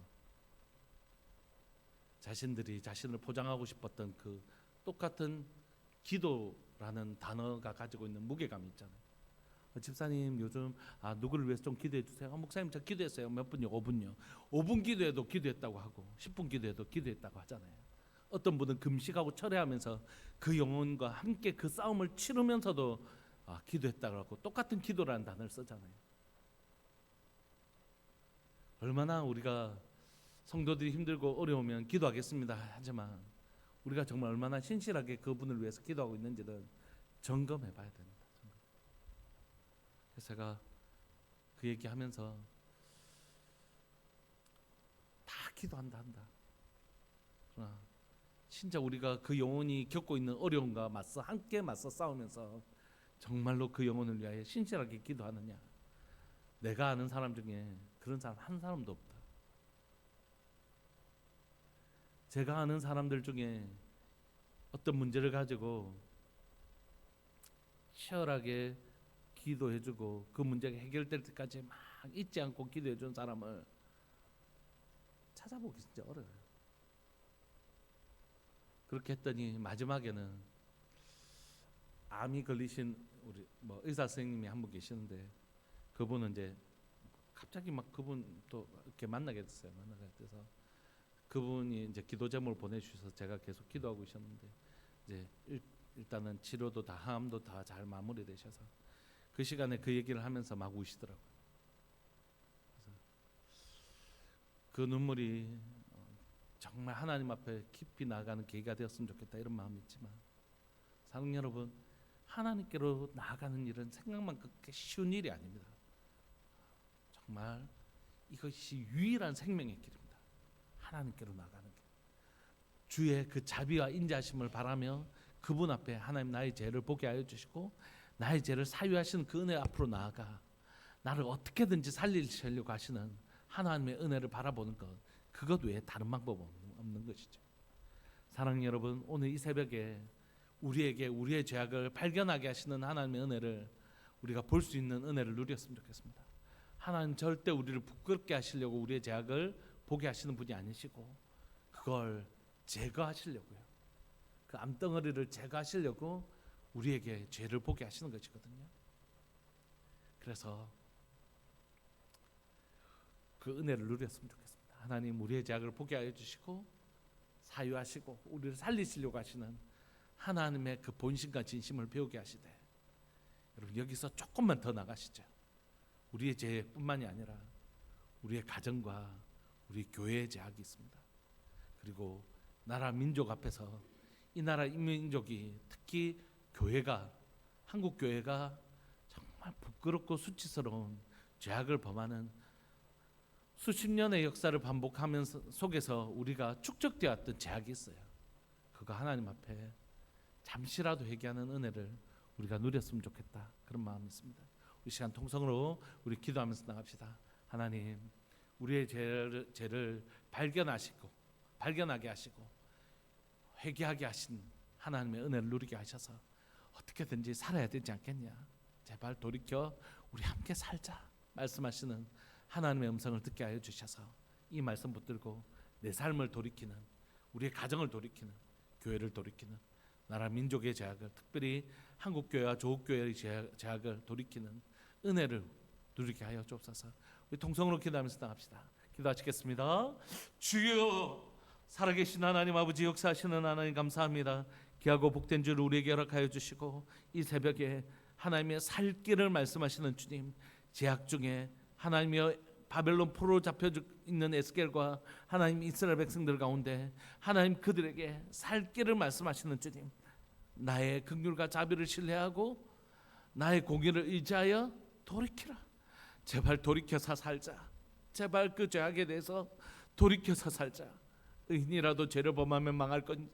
자신들이 자신을 포장하고 싶었던 그 똑같은 기도라는 단어가 가지고 있는 무게감이 있잖아요. 집사님 요즘 누구를 위해서 좀 기도해 주세요. 목사님 저 기도했어요. 몇 분요? 5분요. 5분 기도해도 기도했다고 하고 10분 기도해도 기도했다고 하잖아요. 어떤 분은 금식하고 철회하면서 그 영혼과 함께 그 싸움을 치르면서도 기도했다고 하고 똑같은 기도라는 단어를 쓰잖아요. 얼마나 우리가 성도들이 힘들고 어려우면 기도하겠습니다 하지만 우리가 정말 얼마나 신실하게 그분을 위해서 기도하고 있는지를 점검해 봐야 됩니다. 그래서 제가 그 얘기하면서 다 기도한다. 그러나 진짜 우리가 그 영혼이 겪고 있는 어려움과 함께 맞서 싸우면서 정말로 그 영혼을 위하여 신실하게 기도하느냐? 내가 아는 사람 중에 그런 사람 한 사람도 없다. 제가 아는 사람들 중에 어떤 문제를 가지고 치열하게 기도해주고 그 문제가 해결될 때까지 막 잊지 않고 기도해준 사람을 찾아보기 진짜 어려워요. 그렇게 했더니 마지막에는 암이 걸리신 우리 의사 선생님이 한 분 계시는데 그분은 이제 갑자기 막 그분 또 이렇게 만나게 됐어요. 만나게 돼서 그분이 이제 기도 제목을 보내주셔서 제가 계속 기도하고 있었는데 이제 일단은 치료도 다 항암도 다 잘 마무리되셔서 그 시간에 그 얘기를 하면서 막 우시더라고요. 그래서 그 눈물이 정말 하나님 앞에 깊이 나아가는 계기가 되었으면 좋겠다 이런 마음이 있지만 사랑 여러분, 하나님께로 나아가는 일은 생각만 그렇게 쉬운 일이 아닙니다. 정말 이것이 유일한 생명의 길입니다. 하나님께로 나가는 길. 주의 그 자비와 인자하심을 바라며 그분 앞에 하나님 나의 죄를 보게 하여 주시고 나의 죄를 사유하시는 그 은혜 앞으로 나아가 나를 어떻게든지 살리시려고 하시는 하나님의 은혜를 바라보는 것, 그것 외에 다른 방법은 없는 것이죠. 사랑하는 여러분, 오늘 이 새벽에 우리에게 우리의 죄악을 발견하게 하시는 하나님의 은혜를 우리가 볼 수 있는 은혜를 누렸으면 좋겠습니다. 하나님 절대 우리를 부끄럽게 하시려고 우리의 죄악을 보게 하시는 분이 아니시고 그걸 제거하시려고요. 그 암덩어리를 제거하시려고 우리에게 죄를 보게 하시는 것이거든요. 그래서 그 은혜를 누렸으면 좋겠습니다. 하나님 우리의 죄악을 보게 하여 주시고 사유하시고 우리를 살리시려고 하시는 하나님의 그 본심과 진심을 배우게 하시되, 여러분 여기서 조금만 더 나가시죠. 우리의 죄뿐만이 아니라 우리의 가정과 우리 교회의 죄악이 있습니다. 그리고 나라 민족 앞에서 이 나라 민족이 특히 교회가, 한국 교회가 정말 부끄럽고 수치스러운 죄악을 범하는 수십 년의 역사를 반복하면서 속에서 우리가 축적되었던 죄악이 있어요. 그거 하나님 앞에 잠시라도 회개하는 은혜를 우리가 누렸으면 좋겠다, 그런 마음이 있습니다. 우리 시간 통성으로 우리 기도하면서 나갑시다. 하나님 우리의 죄를 발견하게 하시고 회개하게 하신 하나님의 은혜를 누리게 하셔서 어떻게든지 살아야 되지 않겠냐, 제발 돌이켜 우리 함께 살자 말씀하시는 하나님의 음성을 듣게 하여 주셔서 이 말씀 붙들고 내 삶을 돌이키는, 우리의 가정을 돌이키는, 교회를 돌이키는, 나라 민족의 죄악을, 특별히 한국교회와 조국교회의 죄악을 돌이키는 은혜를 누리게 하여 주옵소서. 우리 통성으로 기도하면서 나갑시다. 기도하시겠습니다. 주여, 살아계신 하나님 아버지, 역사하시는 하나님 감사합니다. 귀하고 복된 줄 우리에게 허락하여 주시고 이 새벽에 하나님의 살 길을 말씀하시는 주님, 죄악 중에 하나님의 바벨론 포로 잡혀 있는 에스겔과 하나님 이스라엘 백성들 가운데 하나님 그들에게 살 길을 말씀하시는 주님, 나의 긍휼과 자비를 신뢰하고 나의 공의를 의지하여 돌이키라. 제발 돌이켜서 살자. 제발 그 죄악에 대해서 돌이켜서 살자. 의인이라도 죄를 범하면 망할 건,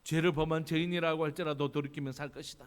죄를 범한 죄인이라고 할지라도 돌이키면 살 것이다.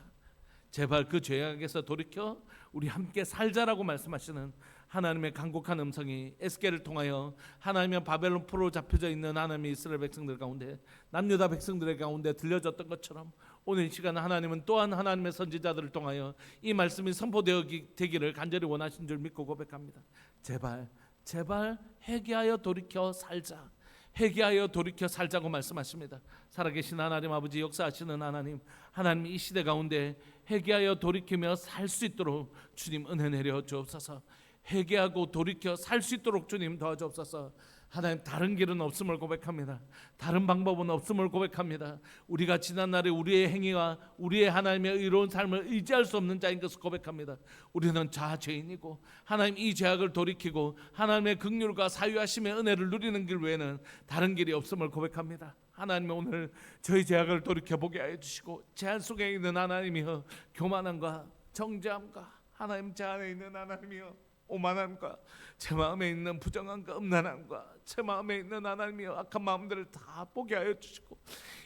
제발 그 죄악에서 돌이켜 우리 함께 살자라고 말씀하시는 하나님의 간곡한 음성이 에스겔을 통하여 하나님의 바벨론 포로 잡혀져 있는 하나님의 이스라엘 백성들 가운데, 남유다 백성들 가운데 들려졌던 것처럼 오늘 이 시간 하나님은 또한 하나님의 선지자들을 통하여 이 말씀이 선포되기를 간절히 원하신 줄 믿고 고백합니다. 제발 회개하여 돌이켜 살자. 회개하여 돌이켜 살자고 말씀하십니다. 살아계신 하나님 아버지, 역사하시는 하나님, 하나님 이 시대 가운데 회개하여 돌이키며 살 수 있도록 주님 은혜 내려 주옵소서. 회개하고 돌이켜 살 수 있도록 주님 도와주옵소서. 하나님 다른 길은 없음을 고백합니다. 다른 방법은 없음을 고백합니다. 우리가 지난날에 우리의 행위와 우리의 하나님의 의로운 삶을 의지할 수 없는 자인 것을 고백합니다. 우리는 자죄인이고 하나님 이 죄악을 돌이키고 하나님의 긍휼과 사유하심의 은혜를 누리는 길 외에는 다른 길이 없음을 고백합니다. 하나님 오늘 저희 죄악을 돌이켜보게 하여 주시고, 죄악 속에 있는 하나님이여 교만함과 정죄함과 하나님 제 안에 있는 하나님이여 오만함과 제 마음에 있는 부정함과 음란함과 제 마음에 있는 하나님이여 악한 마음들을 다 보게 하여 주시고,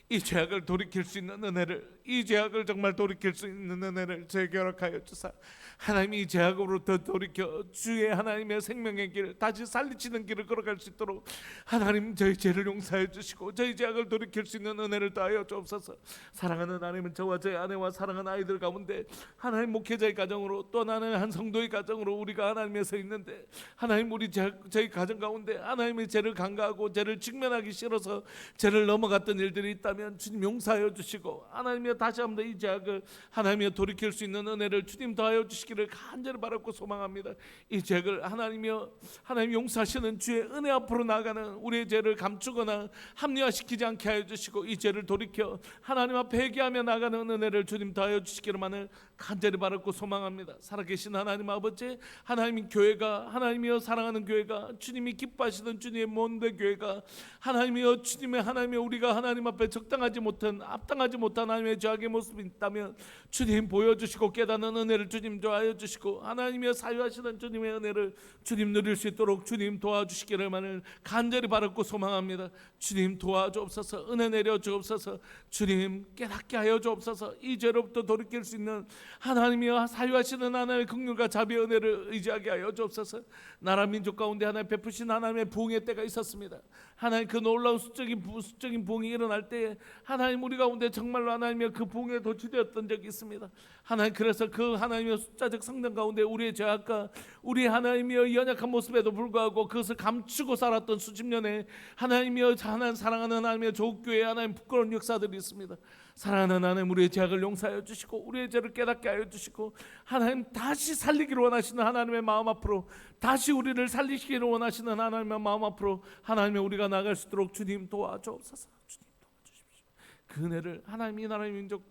이 죄악을 돌이킬 수 있는 은혜를, 이 죄악을 정말 돌이킬 수 있는 은혜를 저에게 허락하여 주사 하나님 이 죄악으로부터 돌이켜 주의 하나님의 생명의 길, 다시 살리시는 길을 걸어갈 수 있도록 하나님 저희 죄를 용서해 주시고 저희 죄악을 돌이킬 수 있는 은혜를 더하여 주옵소서. 사랑하는 하나님은 저와 저희 아내와 사랑하는 아이들 가운데 하나님 목회자의 가정으로, 또 나는 한 성도의 가정으로 우리가 하나님에 서 있는데, 하나님 우리 저희 가정 가운데 하나님의 죄를 간과하고 죄를 직면하기 싫어서 죄를 넘어갔던 일들이 있다면 주님 용서하여 주시고, 하나님이여 다시 한번 이 죄악을 하나님이여 돌이킬 수 있는 은혜를 주님 더하여 주시기를 간절히 바라고 소망합니다. 이 죄를 하나님이여 하나님 용서하시는 주의 은혜 앞으로 나아가는 우리의 죄를 감추거나 합리화시키지 않게 하여 주시고, 이 죄를 돌이켜 하나님 앞에 회개하며 나아가는 은혜를 주님 더하여 주시기를만을 간절히 바라고 소망합니다. 살아계신 하나님 아버지, 하나님 교회가, 하나님이여 사랑하는 교회가, 주님이 기뻐하시는 주님의 몸된 교회가, 하나님이여 주님의 하나님의 우리가 하나님 앞에 적당하지 못한, 합당하지 못한 하나님의 죄악의 모습이 있다면 주님 보여주시고 깨닫는 은혜를 주님 도와여 주시고, 하나님이여 사유하시는 주님의 은혜를 주님 누릴 수 있도록 주님 도와주시기를만을 간절히 바라고 소망합니다. 주님 도와주옵소서. 은혜 내려 주옵소서. 주님 깨닫게 하여 주옵소서. 이 죄로부터 돌이킬 수 있는 하나님이여 사유하시는 하나님의 긍휼과 자비의 은혜를 의지하게 하여 주옵소서. 나라 민족 가운데 하나님 베푸신 하나님의 부흥의 때가 있었습니다. 하나님 그 놀라운 수적인 부흥이 일어날 때에 하나님 우리 가운데 정말로 하나님의 그 부흥에 도취되었던 적이 있습니다. 하나님 그래서 그 하나님의 숫자적 성장 가운데 우리의 죄악과 우리 하나님이여 연약한 모습에도 불구하고 그것을 감추고 살았던 수십 년의 하나님이여 하나님 사랑하는 하나님의 조국교회 하나님 부끄러운 역사들이 있습니다. 사랑하는 하나님 우리의 죄악을 용서하여 주시고 우리의 죄를 깨닫게 하여 주시고 하나님 다시 살리기를 원하시는 하나님의 마음 앞으로 다시 우리를 살리시기를 원하시는 하나님의 마음 앞으로 하나님의 우리가 나아갈 수 있도록 주님 도와주옵소서. 주님 도와주십시오. 그 은혜를 하나님이 나라의 민족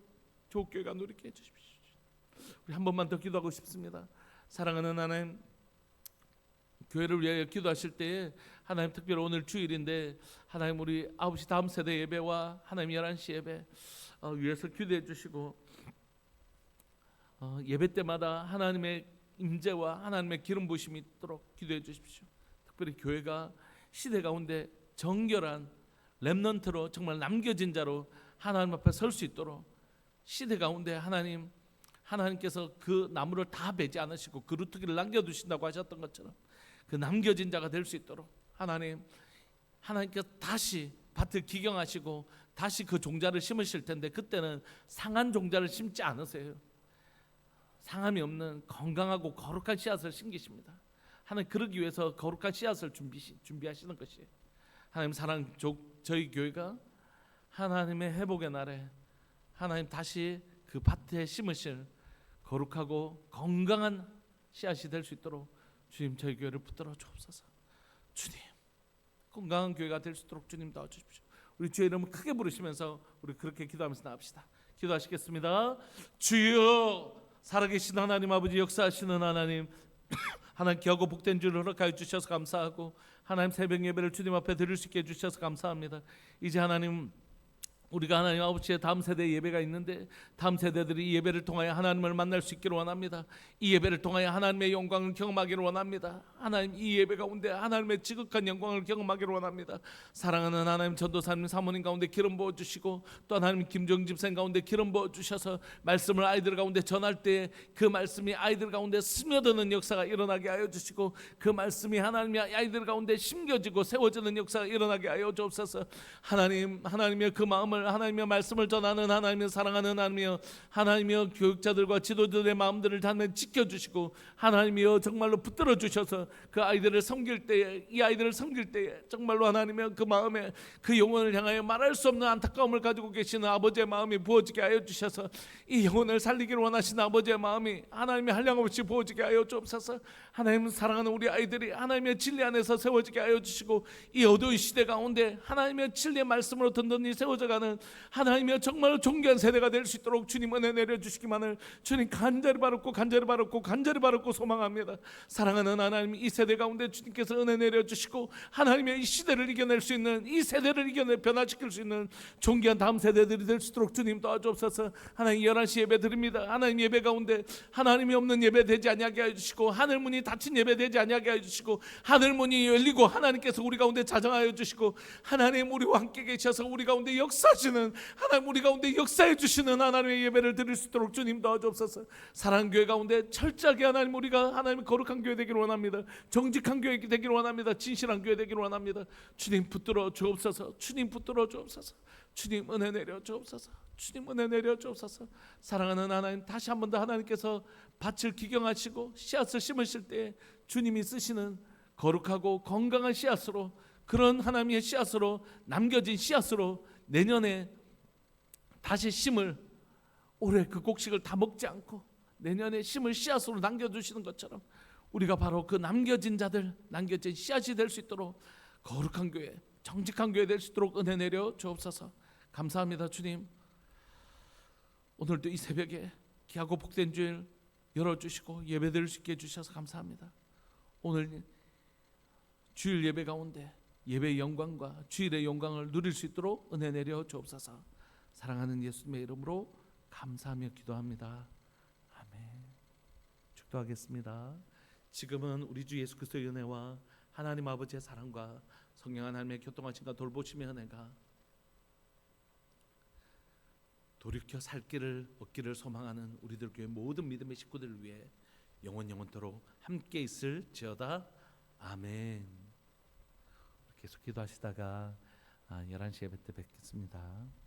조국교회가 누리게 해주십시오. 우리 한 번만 더 기도하고 싶습니다. 사랑하는 하나님 교회를 위하여 기도하실 때에 하나님 특별히 오늘 주일인데 하나님 우리 9시 다음 세대 예배와 하나님 11시 예배 위해서 기도해 주시고 예배 때마다 하나님의 임재와 하나님의 기름 부으심이 있도록 기도해 주십시오. 특별히 교회가 시대 가운데 정결한 렘넌트로 정말 남겨진 자로 하나님 앞에 설 수 있도록 시대 가운데 하나님께서 그 나무를 다 베지 않으시고 그 루트기를 남겨두신다고 하셨던 것처럼 그 남겨진 자가 될 수 있도록 하나님께서 다시 밭을 기경하시고 다시 그 종자를 심으실 텐데 그때는 상한 종자를 심지 않으세요. 상함이 없는 건강하고 거룩한 씨앗을 심기십니다. 하나님 그러기 위해서 거룩한 씨앗을 준비하시는 것이에요. 하나님 사랑 저희 교회가 하나님의 회복의 날에 하나님 다시 그 밭에 심으실 거룩하고 건강한 씨앗이 될 수 있도록 주님 저희 교회를 붙들어 주옵소서. 주님 건강한 교회가 될 수 있도록 주님 도와주십시오. 우리 주의 이름을 크게 부르시면서 우리 그렇게 기도하면서 나갑시다. 기도하시겠습니다. 주여 살아계신 하나님 아버지 역사하시는 하나님 하나님 귀하고 복된 줄 허락하여 주셔서 감사하고 하나님 새벽 예배를 주님 앞에 드릴 수 있게 해주셔서 감사합니다. 이제 하나님 우리가 하나님 아버지의 다음 세대 예배가 있는데 다음 세대들이 이 예배를 통하여 하나님을 만날 수 있기를 원합니다. 이 예배를 통하여 하나님의 영광을 경험하기를 원합니다. 하나님 이 예배 가운데 하나님의 지극한 영광을 경험하기를 원합니다. 사랑하는 하나님 전도사님 사모님 가운데 기름 부어주시고 또 하나님 김정 집사님 가운데 기름 부어주셔서 말씀을 아이들 가운데 전할 때 그 말씀이 아이들 가운데 스며드는 역사가 일어나게 하여 주시고 그 말씀이 하나님의 아이들 가운데 심겨지고 세워지는 역사가 일어나게 하여 주옵소서. 하나님의 그 마음을 하나님의 말씀을 전하는 하나님의 사랑하는 하나님이여 교육자들과 지도자들의 마음들을 하나님 지켜주시고 하나님이여 정말로 붙들어 주셔서 그 아이들을 섬길 때에 이 아이들을 섬길 때에 정말로 하나님의 그 마음에 그 영혼을 향하여 말할 수 없는 안타까움을 가지고 계시는 아버지의 마음이 부어지게 하여 주셔서 이 영혼을 살리기를 원하시는 아버지의 마음이 하나님의 한량없이 부어지게 하여 주옵소서. 하나님 사랑하는 우리 아이들이 하나님의 진리 안에서 세워지게 하여 주시고 이 어두운 시대 가운데 하나님의 진리의 말씀으로 든든히 세워져가는 하나님이여 정말로 존귀한 세대가 될 수 있도록 주님 은혜 내려주시기만을 주님 간절히 바랐고 소망합니다. 사랑하는 하나님 이 세대 가운데 주님께서 은혜 내려주시고 하나님의 이 시대를 이겨낼 수 있는 이 세대를 변화시킬 수 있는 존귀한 다음 세대들이 될 수 있도록 주님 도와주옵소서. 하나님 11시 예배 드립니다. 하나님 예배 가운데 하나님이 없는 예배 되지 아니하게 해주시고 하늘문이 닫힌 예배 되지 아니하게 해주시고 하늘문이 열리고 하나님께서 우리 가운데 자정하여 주시고 하나님 우리와 함께 계셔서 우리 가운데 역사하시는 하나님 우리 가운데 역사해 주시는 하나님의 예배를 드릴 수 있도록 주님 도와주옵소서. 사랑교회 가운데 철저하게 하나님 우리가 하나님의 거룩한 교회 되기를 원합니다. 정직한 교회 되기를 원합니다. 진실한 교회 되기를 원합니다. 주님 붙들어 주옵소서. 주님 붙들어 주옵소서. 주님 은혜 내려 주옵소서. 주님 은혜 내려 주옵소서. 사랑하는 하나님 다시 한 번 더 하나님께서 밭을 기경하시고 씨앗을 심으실 때 주님이 쓰시는 거룩하고 건강한 씨앗으로 그런 하나님의 씨앗으로 남겨진 씨앗으로 내년에 다시 심을 올해 그 곡식을 다 먹지 않고 내년에 심을 씨앗으로 남겨주시는 것처럼 우리가 바로 그 남겨진 자들 남겨진 씨앗이 될 수 있도록 거룩한 교회 정직한 교회 될 수 있도록 은혜 내려 주옵소서. 감사합니다. 주님 오늘도 이 새벽에 귀하고 복된 주일 열어주시고 예배드릴 수 있게 해주셔서 감사합니다. 오늘 주일 예배 가운데 예배의 영광과 주일의 영광을 누릴 수 있도록 은혜 내려 주옵소서. 사랑하는 예수님의 이름으로 감사하며 기도합니다. 아멘. 축도하겠습니다. 지금은 우리 주 예수 그리스도의 은혜와 하나님 아버지의 사랑과 성령 하나님의 교통하심과 돌보심의 은혜가 돌이켜 살 길을 얻기를 소망하는 우리들 교회 모든 믿음의 식구들을 위해 영원토록 함께 있을지어다. 아멘. 계속 기도하시다가 11시 예배 때 뵙겠습니다.